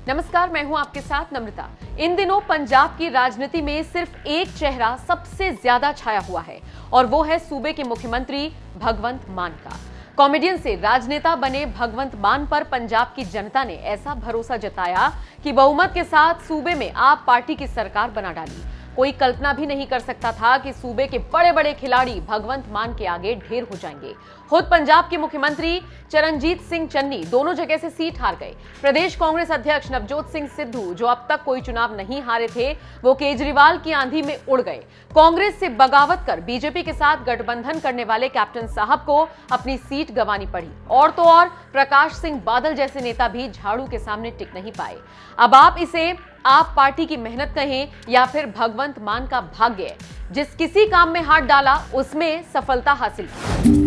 नमस्कार, मैं हूं आपके साथ नम्रता। इन दिनों पंजाब की राजनीति में सिर्फ एक चेहरा सबसे ज्यादा छाया हुआ है और वो है सूबे के मुख्यमंत्री भगवंत मान का। कॉमेडियन से राजनेता बने भगवंत मान पर पंजाब की जनता ने ऐसा भरोसा जताया कि बहुमत के साथ सूबे में आप पार्टी की सरकार बना डाली। कोई कल्पना भी नहीं कर सकता था कि सूबे के बड़े बड़े खिलाड़ी भगवंत मान के आगे ढेर हो जाएंगे। खुद पंजाब के मुख्यमंत्री चरणजीत सिंह चन्नी दोनों जगह से सीट हार गए। प्रदेश कांग्रेस अध्यक्ष नवजोत सिंह सिद्धू, जो अब तक कोई चुनाव नहीं हारे थे, वो केजरीवाल की आंधी में उड़ गए। कांग्रेस से बगावत कर बीजेपी के साथ गठबंधन करने वाले कैप्टन साहब को अपनी सीट गंवानी पड़ी। और तो और प्रकाश सिंह बादल जैसे नेता भी झाड़ू के सामने टिक नहीं पाए। अब आप इसे आप पार्टी की मेहनत कहें या फिर भगवंत मान का भाग्य, जिस किसी काम में हाथ डाला उसमें सफलता हासिल की।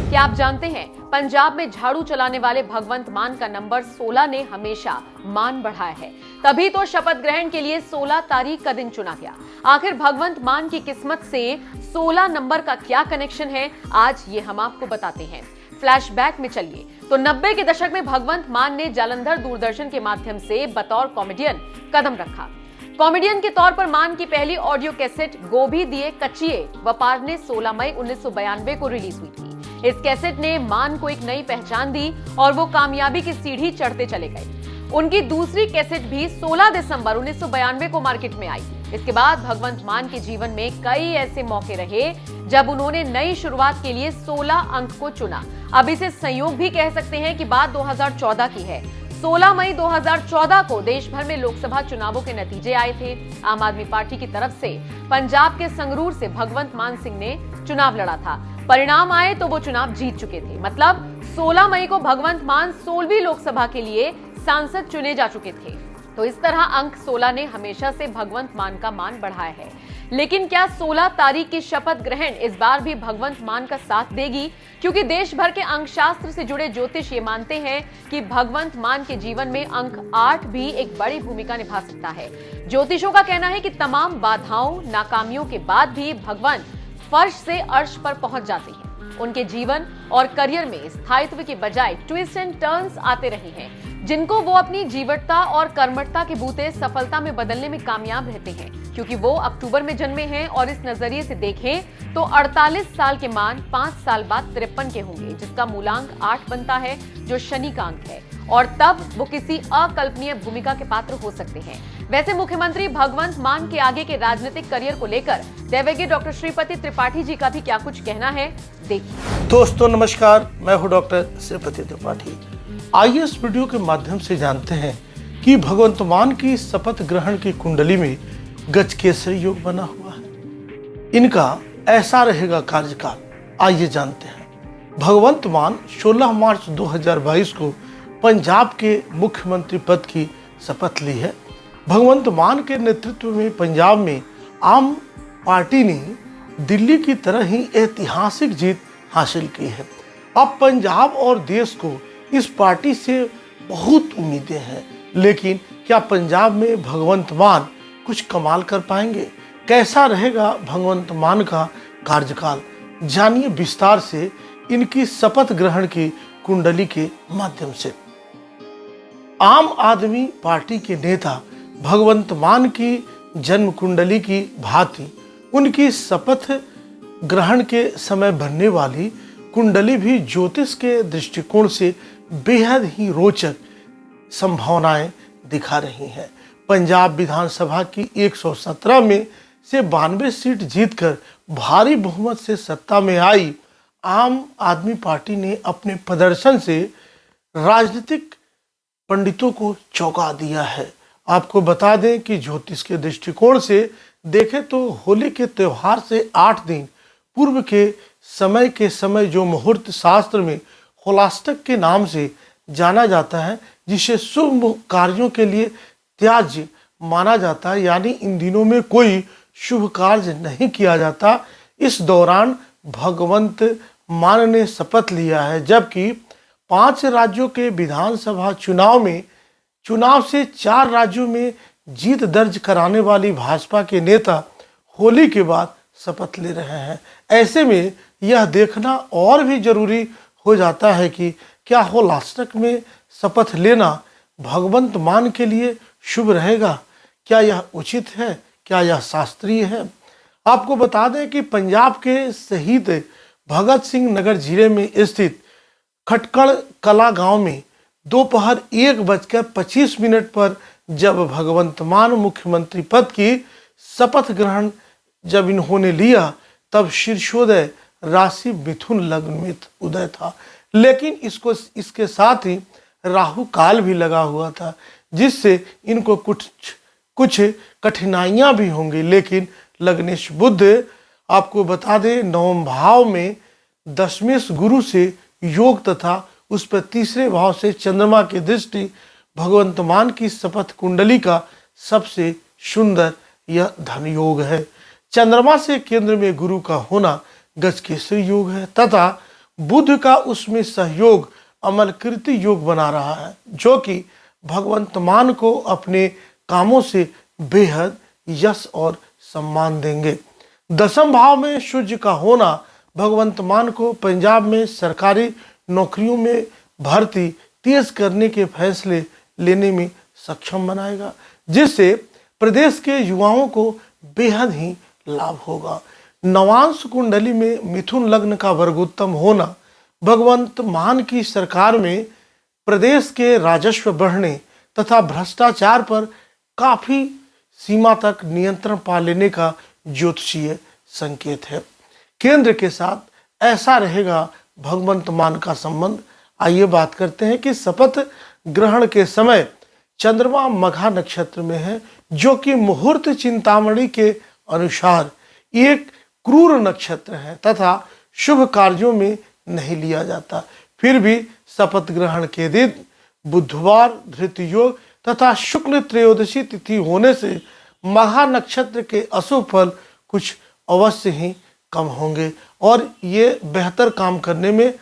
क्या आप जानते हैं, पंजाब में झाड़ू चलाने वाले भगवंत मान का नंबर 16 ने हमेशा मान बढ़ाया है। तभी तो शपथ ग्रहण के लिए 16 तारीख का दिन चुना गया। आखिर भगवंत मान की किस्मत से 16 नंबर का क्या कनेक्शन है, आज ये हम आपको बताते हैं। फ्लैशबैक में चलिए तो 90 के दशक में भगवंत मान ने जालंधर दूरदर्शन के माध्यम से बतौर कॉमेडियन कदम रखा। कॉमेडियन के तौर पर मान की पहली ऑडियो कैसेट गोभी दिए कच्चिए व्यापार ने 16 मई 1992 को रिलीज हुई थी। इस कैसेट ने मान को एक नई पहचान दी और वो कामयाबी की सीढ़ी चढ़ते चले गए। उनकी दूसरी कैसेट भी 16 दिसंबर 1992 को मार्केट में आई। इसके बाद भगवंत मान के जीवन में कई ऐसे मौके रहे जब उन्होंने नई शुरुआत के लिए 16 अंक को चुना। अब इसे संयोग भी कह सकते हैं कि बात 2014 की है। 16 मई 2014 को देश भर में लोकसभा चुनावों के नतीजे आए थे। आम आदमी पार्टी की तरफ से पंजाब के संगरूर से भगवंत मान सिंह ने चुनाव लड़ा था। परिणाम आए तो वो चुनाव जीत चुके थे। मतलब 16 मई को भगवंत मान 16वीं लोकसभा के लिए सांसद चुने जा चुके थे। तो इस तरह अंक 16 ने हमेशा से भगवंत मान का मान बढ़ाया है। लेकिन क्या 16 तारीख की शपथ ग्रहण इस बार भी भगवंत मान का साथ देगी? क्योंकि देश भर के अंक शास्त्र से जुड़े ज्योतिष ये मानते हैं कि भगवंत मान के जीवन में अंक 8 भी एक बड़ी भूमिका निभा सकता है। ज्योतिषों का कहना है कि तमाम बाधाओं, नाकामियों के बाद भी भगवंत फर्श से अर्श पर पहुंच जाते हैं। उनके जीवन और करियर में स्थायित्व के बजाय ट्विस्ट एंड टर्न्स आते रहे हैं, जिनको वो अपनी जीवटता और कर्मठता के बूते सफलता में बदलने में कामयाब रहते हैं। क्योंकि वो अक्टूबर में जन्मे हैं और इस नजरिए से देखें तो 48 साल के मान 5 साल बाद 53 के होंगे, जिसका मूलांक 8 बनता है, जो शनि का अंक है। और तब वो किसी अकल्पनीय भूमिका के पात्र हो सकते हैं। वैसे मुख्यमंत्री भगवंत मान के आगे के राजनीतिक करियर को लेकर दैवेज्ञ डॉक्टर श्रीपति त्रिपाठी जी का भी क्या कुछ कहना है, देखिए। दोस्तों नमस्कार, मैं हूं डॉक्टर श्रीपति त्रिपाठी। आइए इस वीडियो के माध्यम से जानते हैं कि भगवंत मान की शपथ ग्रहण की कुंडली में गजकेसरी योग बना हुआ है। इनका ऐसा रहेगा कार्यकाल, आइए जानते हैं। भगवंत मान 16 मार्च 2022 को पंजाब के मुख्यमंत्री पद की शपथ ली है। भगवंत मान के नेतृत्व में पंजाब में आम पार्टी ने दिल्ली की तरह ही ऐतिहासिक जीत हासिल की है। अब पंजाब और देश को इस पार्टी से बहुत उम्मीदें हैं, लेकिन क्या पंजाब में भगवंत मान कुछ कमाल कर पाएंगे? कैसा रहेगा भगवंत मान का कार्यकाल? जानिए विस्तार से इनकी शपथ ग्रहण की कुंडली के माध्यम से। आम आदमी पार्टी के नेता भगवंत मान की जन्म कुंडली की भांति उनकी शपथ ग्रहण के समय बनने वाली कुंडली भी ज्योतिष के दृष्टिकोण से बेहद ही रोचक संभावनाएं दिखा रही हैं। पंजाब विधानसभा की 117 में से 92 सीट जीतकर भारी बहुमत से सत्ता में आई आम आदमी पार्टी ने अपने प्रदर्शन से राजनीतिक पंडितों को चौंका दिया है। आपको बता दें कि ज्योतिष के दृष्टिकोण से देखें तो होली के त्यौहार से 8 दिन पूर्व के समय जो मुहूर्त शास्त्र में होलाष्टक के नाम से जाना जाता है, जिसे शुभ कार्यों के लिए त्याज्य माना जाता है, यानी इन दिनों में कोई शुभ कार्य नहीं किया जाता। इस दौरान भगवंत मान ने शपथ लिया है, जबकि 5 राज्यों के विधानसभा चुनाव से 4 राज्यों में जीत दर्ज कराने वाली भाजपा के नेता होली के बाद शपथ ले रहे हैं। ऐसे में यह देखना और भी जरूरी हो जाता है कि क्या होलाष्टक में शपथ लेना भगवंत मान के लिए शुभ रहेगा? क्या यह उचित है? क्या यह शास्त्रीय है? आपको बता दें कि पंजाब के शहीद भगत सिंह नगर जिले में स्थित खटकड़ कला गांव में दोपहर 1:25 पर जब भगवंत मान मुख्यमंत्री पद की शपथ ग्रहण जब इन्होंने लिया, तब शीर्षोदय राशि मिथुन लग्न में उदय था। लेकिन इसके साथ ही राहु काल भी लगा हुआ था, जिससे इनको कुछ कठिनाइयां भी होंगी। लेकिन लग्नेश बुध आपको बता दें, नवम भाव में दशमेश गुरु से योग तथा उस पर तीसरे भाव से चंद्रमा की दृष्टि भगवंत मान की शपथ कुंडली का सबसे सुंदर यह धन योग है। चंद्रमा से केंद्र में गुरु का होना गजकेसरी योग है तथा बुध का उसमें सहयोग अमलकृति योग बना रहा है, जो कि भगवंत मान को अपने कामों से बेहद यश और सम्मान देंगे। दसम भाव में सूर्य का होना भगवंत मान को पंजाब में सरकारी नौकरियों में भर्ती तेज करने के फैसले लेने में सक्षम बनाएगा, जिससे प्रदेश के युवाओं को बेहद ही लाभ होगा। नवांश कुंडली में मिथुन लग्न का वर्गोत्तम होना भगवंत मान की सरकार में प्रदेश के राजस्व बढ़ने तथा भ्रष्टाचार पर काफी सीमा तक नियंत्रण पा लेने का ज्योतिषीय संकेत है। केंद्र के साथ ऐसा रहेगा भगवंत मान का संबंध। आइए बात करते हैं कि शपथ ग्रहण के समय चंद्रमा मघा नक्षत्र में है, जो कि मुहूर्त चिंतामणि के अनुसार एक क्रूर नक्षत्र है तथा शुभ कार्यों में नहीं लिया जाता। फिर भी शपथ ग्रहण के दिन बुधवार धृत योग तथा शुक्ल त्रयोदशी तिथि होने से मघा नक्षत्र के अशुभ फल कुछ अवश्य ही कम होंगे और ये बेहतर काम करने में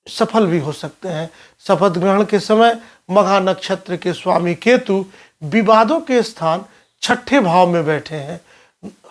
सफल भी हो सकते हैं। शपथ ग्रहण के समय मघा नक्षत्र के स्वामी केतु विवादों के स्थान छठे भाव में बैठे हैं।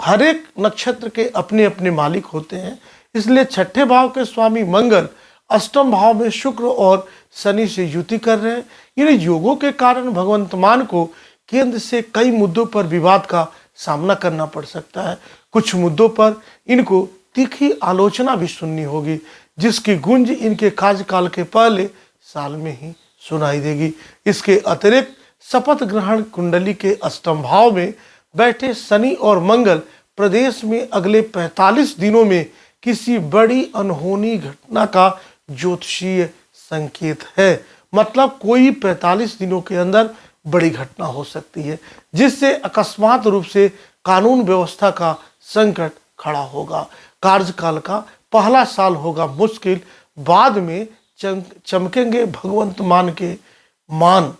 हर एक नक्षत्र के अपने अपने मालिक होते हैं, इसलिए छठे भाव के स्वामी मंगल अष्टम भाव में शुक्र और शनि से युति कर रहे हैं। इन योगों के कारण भगवंत मान को केंद्र से कई मुद्दों पर विवाद का सामना करना पड़ सकता है। कुछ मुद्दों पर इनको तीखी आलोचना भी सुननी होगी, जिसकी गूंज इनके कार्यकाल के पहले साल में ही सुनाई देगी। इसके अतिरिक्त शपथ ग्रहण कुंडली के अष्टम भाव में बैठे शनि और मंगल प्रदेश में अगले 45 दिनों में किसी बड़ी अनहोनी घटना का ज्योतिषीय संकेत है। मतलब कोई 45 दिनों के अंदर बड़ी घटना हो सकती है, जिससे अकस्मात रूप से कानून व्यवस्था का संकट खड़ा होगा। कार्यकाल का पहला साल होगा मुश्किल, बाद में चमकेंगे भगवंत मान के मान,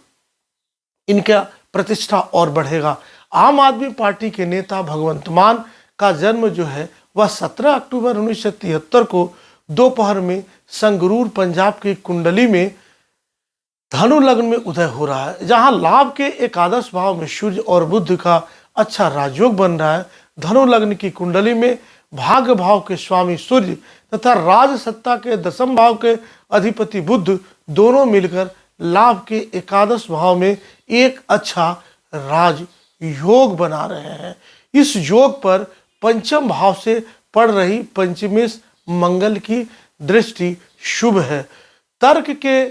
इनका प्रतिष्ठा और बढ़ेगा। आम आदमी पार्टी के नेता भगवंत मान का जन्म जो है वह 17 अक्टूबर 1973 को दोपहर में संगरूर पंजाब की कुंडली में धनु लग्न में उदय हो रहा है, जहां लाभ के एकादश भाव में सूर्य और बुध का अच्छा राजयोग बन रहा है। धनु लग्न की कुंडली में भाग्य भाव के स्वामी सूर्य तथा राज सत्ता के दसम भाव के अधिपति बुध दोनों मिलकर लाभ के एकादश भाव में एक अच्छा राज योग बना रहे हैं। इस योग पर पंचम भाव से पड़ रही पंचमेश मंगल की दृष्टि शुभ है। तर्क के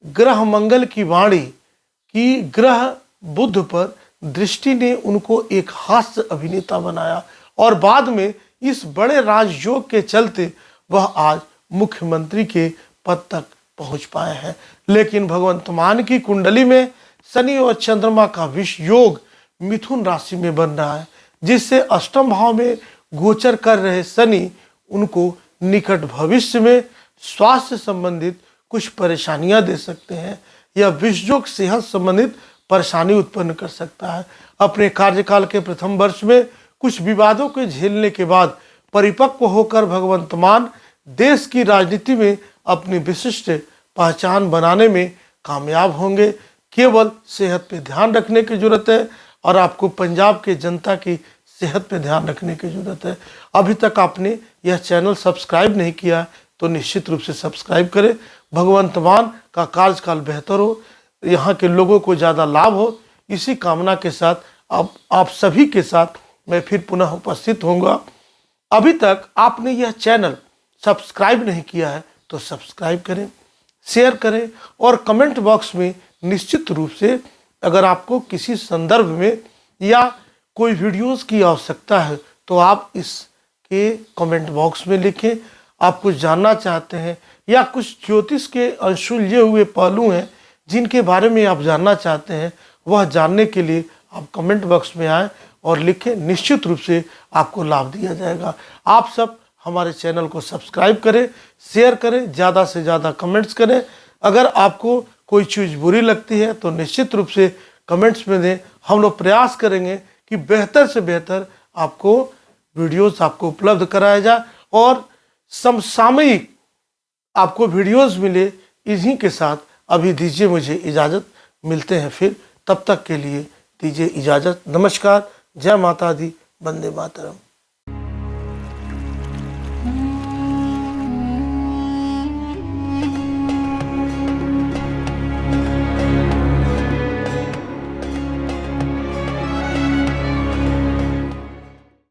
ग्रह मंगल की वाणी की ग्रह बुध पर दृष्टि ने उनको एक हास्य अभिनेता बनाया और बाद में इस बड़े राजयोग के चलते वह आज मुख्यमंत्री के पद तक पहुंच पाए हैं। लेकिन भगवंत मान की कुंडली में शनि और चंद्रमा का विष योग मिथुन राशि में बन रहा है, जिससे अष्टम भाव में गोचर कर रहे शनि उनको निकट भविष्य में स्वास्थ्य संबंधित कुछ परेशानियां दे सकते हैं। यह विष योग सेहत संबंधित परेशानी उत्पन्न कर सकता है। अपने कार्यकाल के प्रथम वर्ष में कुछ विवादों के झेलने के बाद परिपक्व होकर भगवंत मान देश की राजनीति में अपनी विशिष्ट पहचान बनाने में कामयाब होंगे। केवल सेहत पे ध्यान रखने की जरूरत है और आपको पंजाब के जनता की सेहत पे ध्यान रखने की जरूरत है। अभी तक आपने यह चैनल सब्सक्राइब नहीं किया, तो निश्चित रूप से सब्सक्राइब करें। भगवंत मान का कार्यकाल बेहतर हो, यहाँ के लोगों को ज़्यादा लाभ हो, इसी कामना के साथ अब आप सभी के साथ मैं फिर पुनः उपस्थित होऊंगा। अभी तक आपने यह चैनल सब्सक्राइब नहीं किया है तो सब्सक्राइब करें, शेयर करें और कमेंट बॉक्स में निश्चित रूप से अगर आपको किसी संदर्भ में या कोई वीडियोस की आवश्यकता है तो आप इसके कमेंट बॉक्स में लिखें। आप कुछ जानना चाहते हैं या कुछ ज्योतिष के अनसुलझे हुए पहलू हैं जिनके बारे में आप जानना चाहते हैं, वह जानने के लिए आप कमेंट बॉक्स में आएँ और लिखें। निश्चित रूप से आपको लाभ दिया जाएगा। आप सब हमारे चैनल को सब्सक्राइब करें, शेयर करें, ज़्यादा से ज़्यादा कमेंट्स करें। अगर आपको कोई चीज़ बुरी लगती है तो निश्चित रूप से कमेंट्स में दें। हम लोग प्रयास करेंगे कि बेहतर से बेहतर आपको वीडियोस आपको उपलब्ध कराया जाए और समसामयिक आपको वीडियोस मिले। इन्हीं के साथ अभी दीजिए मुझे इजाज़त, मिलते हैं फिर, तब तक के लिए दीजिए इजाज़त। नमस्कार, जय माता दी, वंदे मातरम।